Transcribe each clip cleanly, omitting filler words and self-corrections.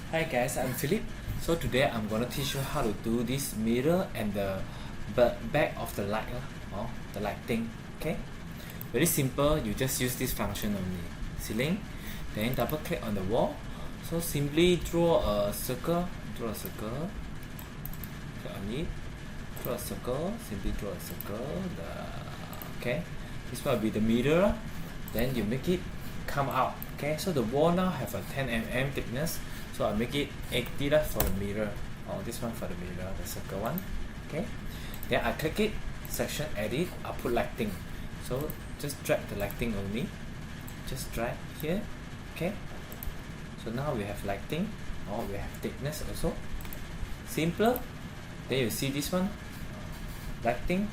Hi guys, I'm Philip. So today I'm gonna teach you how to do this mirror and the back of the light or the lighting. Okay, very simple. You just use this function only. Ceiling, then double click on the wall. So simply draw a circle. Draw a circle. Click on it. Draw a circle. Simply draw a circle. Okay, this will be the mirror. Then you make it come out. Okay, so the wall now have a 10 mm thickness. So I make it 80 for the mirror, or this one for the mirror, the circle one. Okay, then I click it, section edit, I put lighting. So just drag the lighting only, just drag here. Okay, so now we have lighting, or we have thickness also. Simpler. Then you see this one, lighting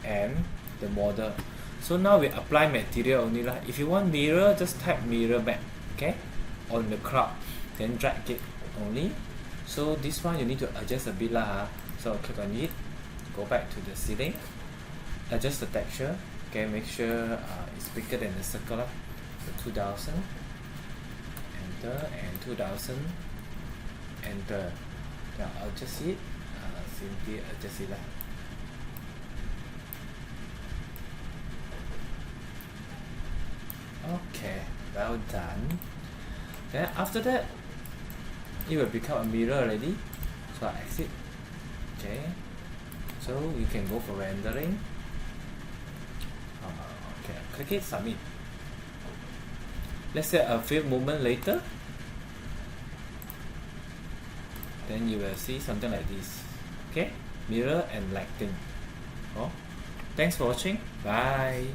and the model. So now we apply material only lah. If you want mirror, just type mirror back. Okay, on the crowd. Then drag it only. So this one you need to adjust a bit lah. So click on it, go back to the ceiling, adjust the texture. Okay, make sure it's bigger than the circle lah. So 2000, enter, and 2000, enter. Now adjust it, simply adjust it lah. Okay, well done. Then after that, it will become a mirror already. So I exit. Okay, so you can go for rendering. Okay, click it, submit. Let's say a few moments later, then you will see something like this. Okay, mirror and lighting. Oh, thanks for watching. Bye.